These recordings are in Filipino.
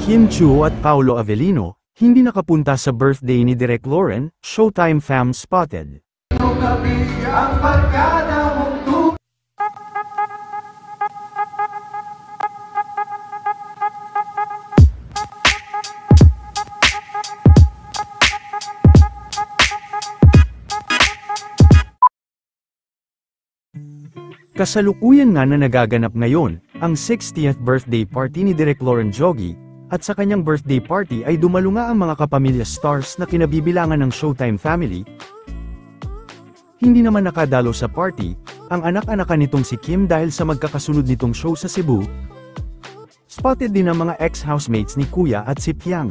Kim Chiu at Paolo Avellino, hindi nakapunta sa birthday ni Direk Lauren, Showtime fam spotted. Kasalukuyan nga na nagaganap ngayon, ang 60th birthday party ni Direk Lauren Joggy, at sa kanyang birthday party ay dumalo nga ang mga kapamilya stars na kinabibilangan ng Showtime family. Hindi naman nakadalo sa party, ang anak-anakan nitong si Kim dahil sa magkakasunod nitong show sa Cebu. Spotted din ang mga ex-housemates ni Kuya at si Piang.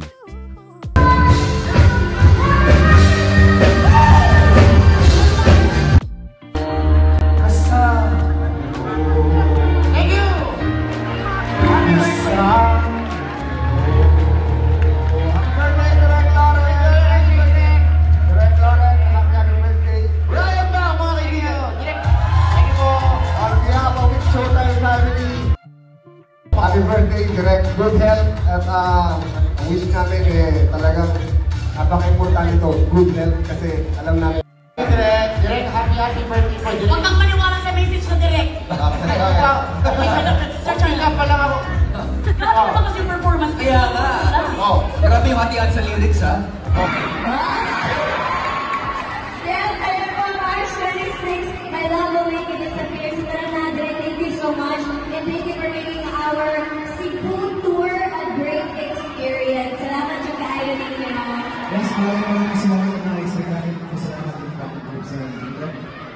Happy birthday, Direk. Good health at wish namin talagang napaka-importante ito. Good health kasi alam namin. Direk, happy birthday po, Direk. Huwag kang maniwala sa message na Direk. Check up pa lang ako. Grabe naman kasi yung performance. Kaya nga. Grabe yung hatian sa lyrics, ha? Yes, alam po, March 26, my love will make it disappear. So Direk, thank you so much. And thank you for making our Cebu tour a great experience. Salamat yung kaayo ninyo. Yes, maraming salamat na isagalit po sa ating pag-group sa dito.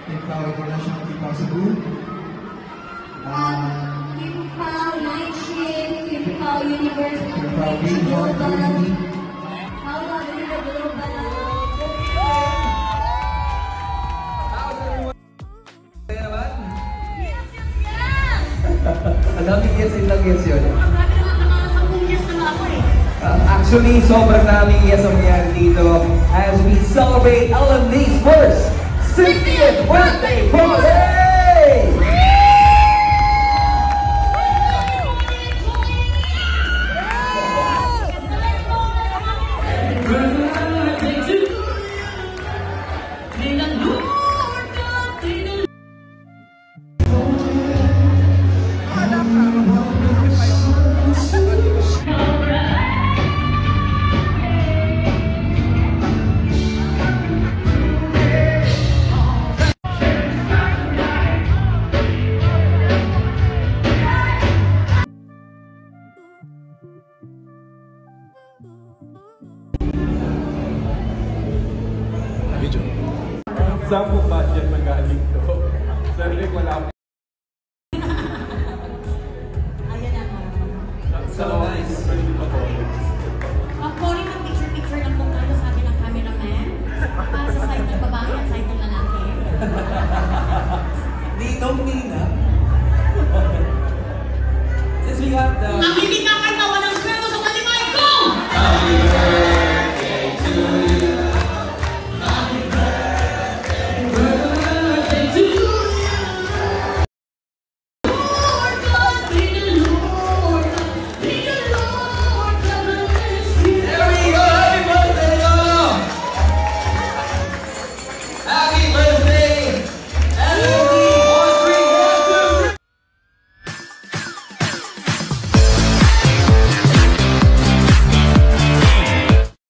Team Pao International, Team Pao Cebu. Team Pao Night Shift, Team Pao University, Team Pao Green Hall, Pao Lavino Global. Alam niyo, yes, ilang yes yun. Grabe naman mga 10 years na ako eh. Actually, sobrang daming yes ang nangyari dito as we celebrate LMD's first 60th birthday party! Saan po budget magaling to? Sa Rick, wala po. Ayan na. So, nice. Mag-calling ng picture-picture ng kung ano sabi ng cameraman. Para sa side ng babae at side ng lalaki. Don't mean that. Since we have the... Ang hindi ka